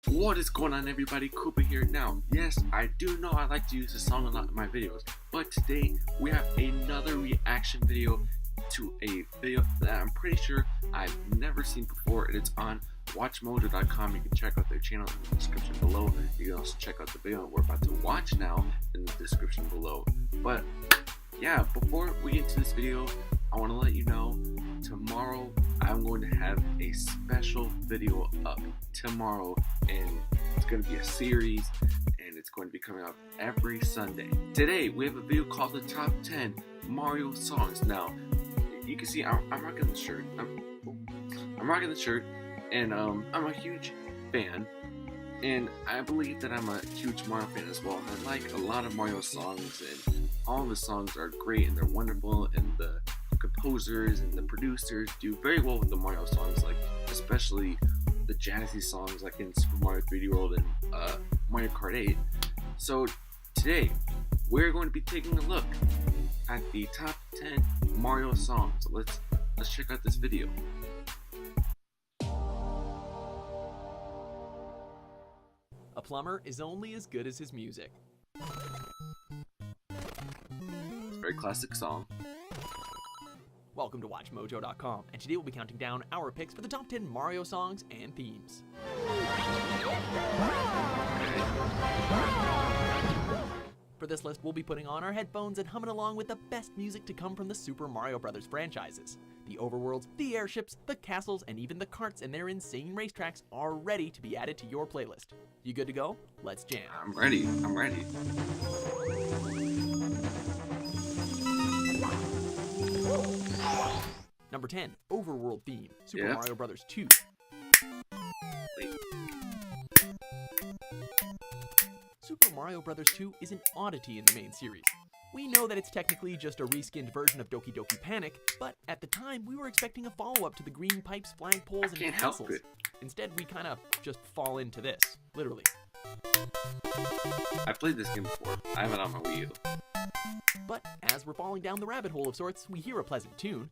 What is going on, everybody? Koopa here. Now, yes, I do know I like to use this song a lot in my videos, but today we have another reaction video to a video that I'm pretty sure I've never seen before, and it's on watchmojo.com. You can check out their channel in the description below. You can also check out the video we're about to watch now in the description below. But yeah, before we get to this video, I want to let you know tomorrow I'm going to have a special video up tomorrow, and it's going to be a series, and it's going to be coming out every Sunday. Today we have a video called the Top 10 Mario Songs. Now you can see I'm rocking the shirt. I'm rocking the shirt, and I'm a huge fan, and I believe that I'm a huge Mario fan as well. I like a lot of Mario songs, and all the songs are great and they're wonderful, and the composers and the producers do very well with the Mario songs, like especially the jazzy songs like in Super Mario 3D World and Mario Kart 8. So today we're going to be taking a look at the top 10 Mario songs. So let's check out this video. A plumber is only as good as his music. It's a very classic song. Welcome to WatchMojo.com, and today we'll be counting down our picks for the top 10 Mario songs and themes. For this list, we'll be putting on our headphones and humming along with the best music to come from the Super Mario Bros. Franchises. The overworlds, the airships, the castles, and even the karts and their insane racetracks are ready to be added to your playlist. You good to go? Let's jam. I'm ready. Number 10, Overworld Theme, Super Mario Bros. 2. Wait. Super Mario Bros. 2 is an oddity in the main series. We know that it's technically just a reskinned version of Doki Doki Panic, but at the time we were expecting a follow-up to the green pipes, flagpoles, and castles. Instead, we kind of just fall into this, literally. I played this game before. I have it on my Wii U. But as we're falling down the rabbit hole of sorts, we hear a pleasant tune.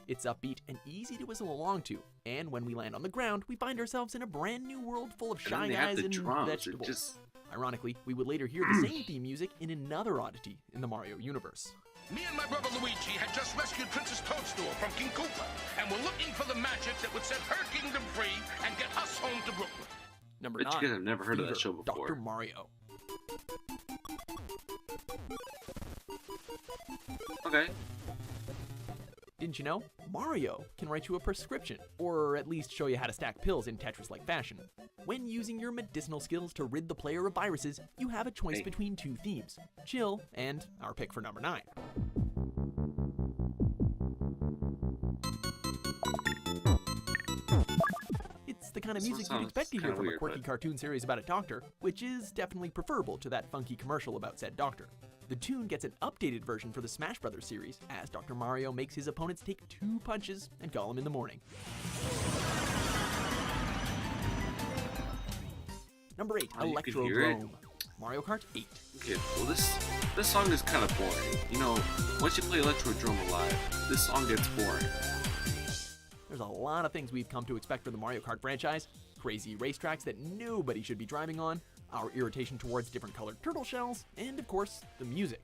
It's upbeat and easy to whistle along to, and when we land on the ground, we find ourselves in a brand new world full of shy guys and vegetables. Ironically, we would later hear the same theme music in another oddity in the Mario universe. Me and my brother Luigi had just rescued Princess Toadstool from King Koopa, and we're looking for the magic that would set her kingdom free and get us home to Brooklyn. Number 9. But you guys have never heard of that show before. Dr. Mario. Okay. Didn't you know? Mario can write you a prescription, or at least show you how to stack pills in Tetris-like fashion. When using your medicinal skills to rid the player of viruses, you have a choice between two themes, Chill and our pick for number 9. It's the kind of music you'd expect to hear from a quirky cartoon series about a doctor, which is definitely preferable to that funky commercial about said doctor. The tune gets an updated version for the Smash Bros. Series, as Dr. Mario makes his opponents take 2 punches and call him in the morning. Number 8, Electrodome, Mario Kart 8. Okay, well this song is kind of boring. You know, once you play Electrodome live, this song gets boring. There's a lot of things we've come to expect from the Mario Kart franchise. Crazy racetracks that nobody should be driving on, our irritation towards different colored turtle shells, and of course, the music.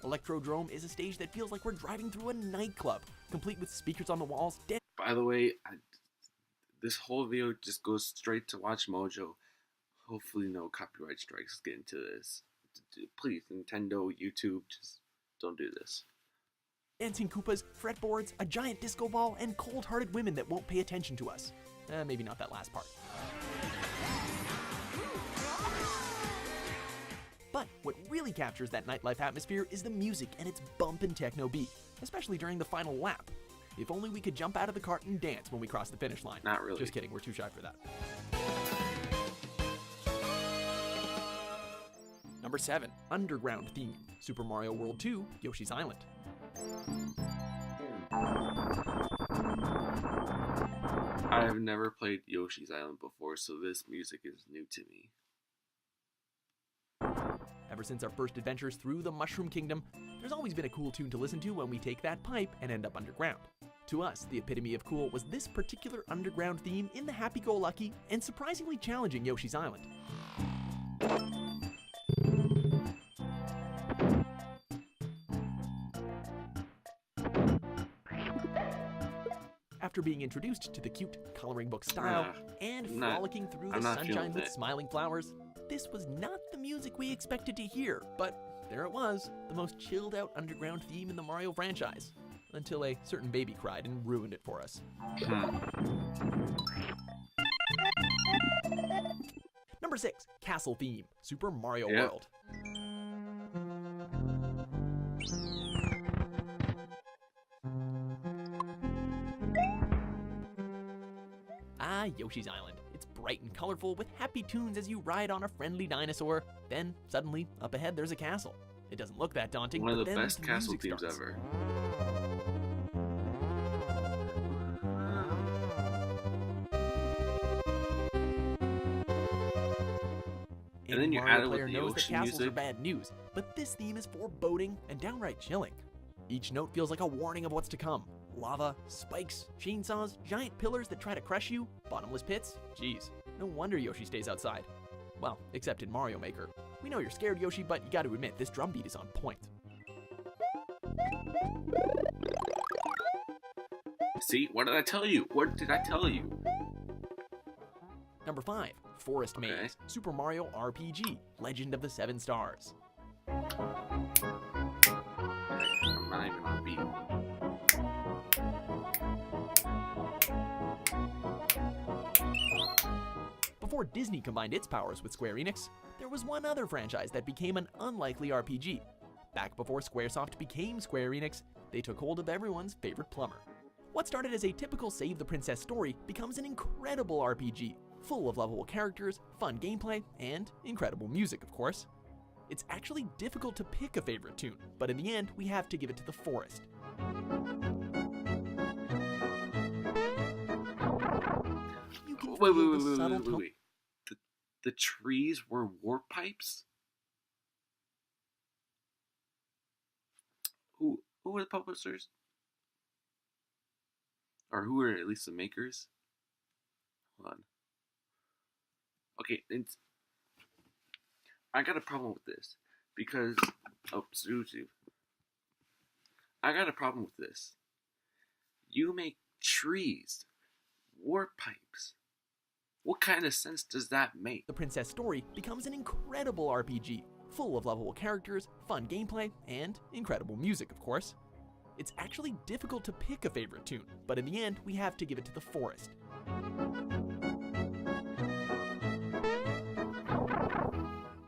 Electrodome is a stage that feels like we're driving through a nightclub, complete with speakers on the walls. By the way, this whole video just goes straight to Watch Mojo. Hopefully no copyright strikes get into this. Please, Nintendo, YouTube, just don't do this. Dancing Koopas, fretboards, a giant disco ball, and cold-hearted women that won't pay attention to us. Maybe not that last part. But what really captures that nightlife atmosphere is the music and its bumpin' techno beat, especially during the final lap. If only we could jump out of the cart and dance when we cross the finish line. Not really. Just kidding, we're too shy for that. Number 7, Underground Theme, Super Mario World 2, Yoshi's Island. I have never played Yoshi's Island before, so this music is new to me. Ever since our first adventures through the Mushroom Kingdom, there's always been a cool tune to listen to when we take that pipe and end up underground. To us, the epitome of cool was this particular underground theme in the happy-go-lucky and surprisingly challenging Yoshi's Island. After being introduced to the cute coloring book style and frolicking through the sunshine with smiling flowers, this was not the music we expected to hear, but there it was, the most chilled out underground theme in the Mario franchise. Until a certain baby cried and ruined it for us. Number 6, Castle Theme, Super Mario World. Ah, Yoshi's Island. It's bright and colorful with happy tunes as you ride on a friendly dinosaur. Then, suddenly, up ahead there's a castle. It doesn't look that daunting, One of but the best castle themes starts. ever. And then you added with the knows that ocean castles music. are bad news, but this theme is foreboding and downright chilling. Each note feels like a warning of what's to come. Lava, spikes, chainsaws, giant pillars that try to crush you, bottomless pits. Jeez, no wonder Yoshi stays outside. Well, except in Mario Maker. We know you're scared, Yoshi, but you gotta admit, this drum beat is on point. See, what did I tell you? What did I tell you? Number 5, Forest Maze, Super Mario RPG, Legend of the Seven Stars. I'm not even on beat. Before Disney combined its powers with Square Enix, there was one other franchise that became an unlikely RPG. Back before Squaresoft became Square Enix, they took hold of everyone's favorite plumber. What started as a typical Save the Princess story becomes an incredible RPG, full of lovable characters, fun gameplay, and incredible music, of course. It's actually difficult to pick a favorite tune, but in the end, we have to give it to the forest. You can feel the subtle tone. Wait. The trees were warp pipes? Who were the publishers? Or who were at least the makers? Hold on. Okay, I got a problem with this because YouTube. I got a problem with this. You make trees warp pipes. What kind of sense does that make? The Princess story becomes an incredible RPG, full of lovable characters, fun gameplay, and incredible music, of course. It's actually difficult to pick a favorite tune, but in the end, we have to give it to the forest.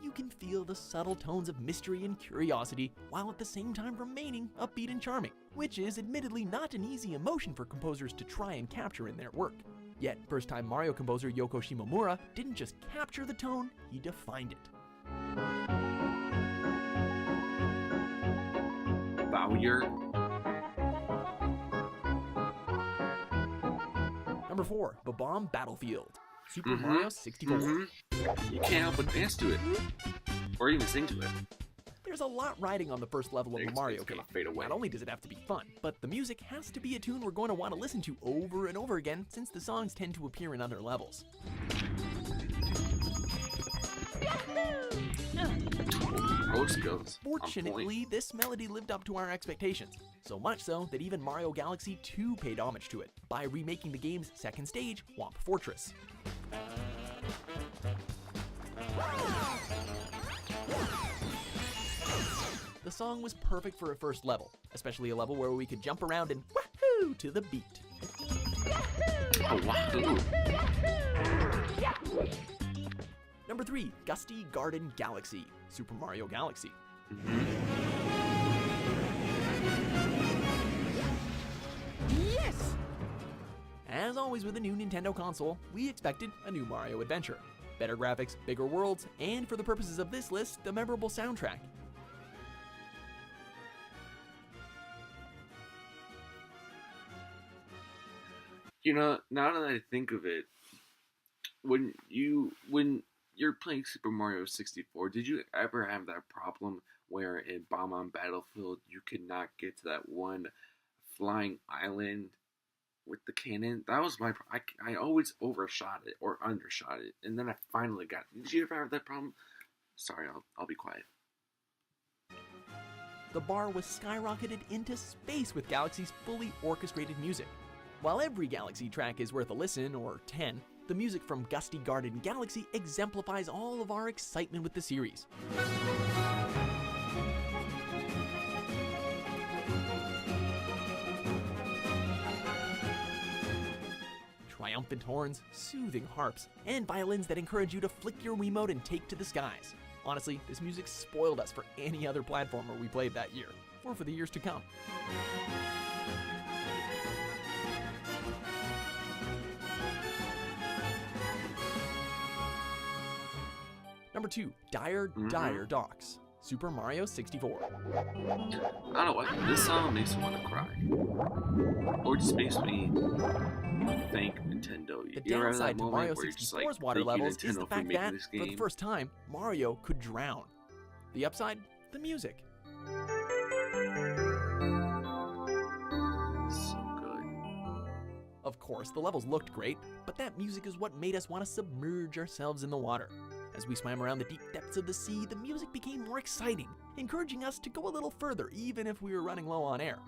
You can feel the subtle tones of mystery and curiosity, while at the same time remaining upbeat and charming, which is admittedly not an easy emotion for composers to try and capture in their work. Yet, first-time Mario composer Yoko Shimomura didn't just capture the tone, he defined it. Bowyer. Number 4, Bob-omb Battlefield, Super Mario 64. You can't help but dance to it, or even sing to it. There's a lot riding on the first level of the Mario game. Fade away. Not only does it have to be fun, but the music has to be a tune we're going to want to listen to over and over again since the songs tend to appear in other levels. Fortunately, this melody lived up to our expectations, so much so that even Mario Galaxy 2 paid homage to it by remaking the game's second stage, Whomp Fortress. The song was perfect for a first level, especially a level where we could jump around and wahoo to the beat. Oh, wahoo! Number 3, Gusty Garden Galaxy, Super Mario Galaxy. Yes! As always with a new Nintendo console, we expected a new Mario adventure. Better graphics, bigger worlds, and for the purposes of this list, a memorable soundtrack. You know, now that I think of it, when you're playing Super Mario 64, did you ever have that problem where in Bob-omb Battlefield you could not get to that one flying island with the cannon. That was my I always overshot it or undershot it, and then I finally got it. Did you ever have that problem? Sorry, I'll be quiet. The bar was skyrocketed into space with Galaxy's fully orchestrated music. While every Galaxy track is worth a listen, or 10, the music from Gusty Garden Galaxy exemplifies all of our excitement with the series. Triumphant horns, soothing harps, and violins that encourage you to flick your Wiimote and take to the skies. Honestly, this music spoiled us for any other platformer we played that year, or for the years to come. Number 2, Dire Docks, Super Mario 64. I don't know what, this song makes me want to cry. Or just makes me thank Nintendo. The downside to Mario 64's water levels is the fact that, for the first time, Mario could drown. The upside? The music. So good. Of course, the levels looked great, but that music is what made us want to submerge ourselves in the water. As we swam around the deep depths of the sea, the music became more exciting, encouraging us to go a little further, even if we were running low on air.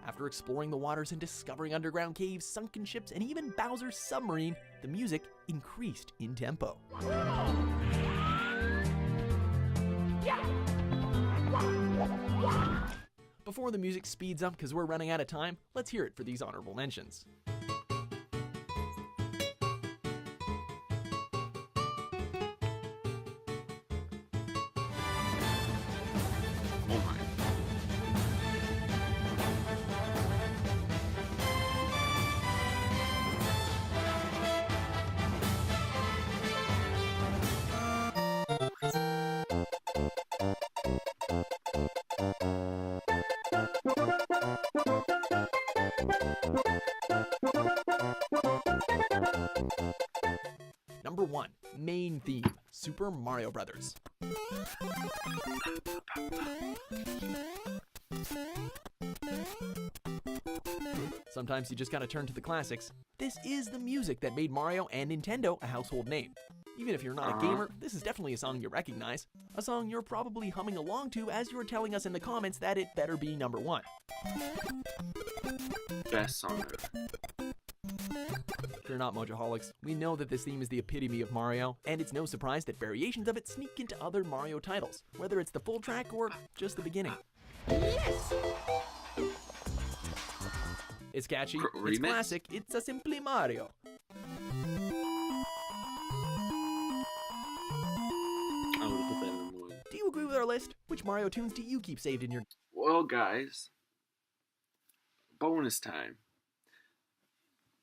After exploring the waters and discovering underground caves, sunken ships, and even Bowser's submarine, the music increased in tempo. Before the music speeds up because we're running out of time, let's hear it for these honorable mentions. Number 1, main theme, Super Mario Brothers. Sometimes you just gotta turn to the classics. This is the music that made Mario and Nintendo a household name. Even if you're not a gamer, this is definitely a song you recognize. A song you're probably humming along to as you're telling us in the comments that it better be number 1. Best song ever. If you're not Mojaholics, we know that this theme is the epitome of Mario, and it's no surprise that variations of it sneak into other Mario titles, whether it's the full track or just the beginning. Yes! It's catchy, it's classic, it's a simply Mario. Do you agree with our list? Which Mario tunes do you keep saved in your... Well, guys, bonus time.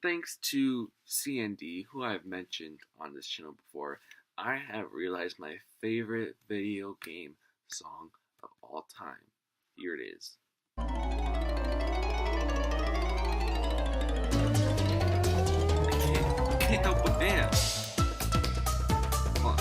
Thanks to CND, who I've mentioned on this channel before, I have realized my favorite video game song of all time. Here it is. I can't help but dance. Come on.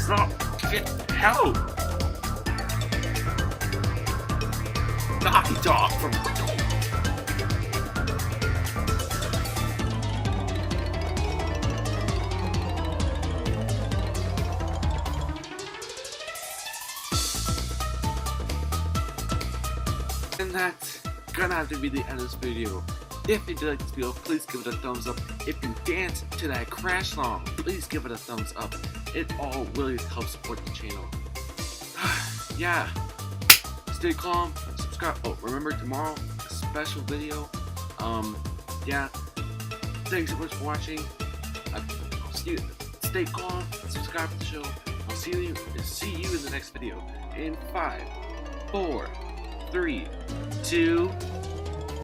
Stop! Get help! Naughty dog from And that's gonna have to be the end of this video. If you did like this video, please give it a thumbs up. If you dance to that Crash song, please give it a thumbs up. It all really helps support the channel. Yeah, stay calm, subscribe. Oh, remember tomorrow, a special video. Yeah, thanks so much for watching. I'll see you. Stay calm, subscribe to the show. I'll see you in the next video. In 5, 4, 3, 2,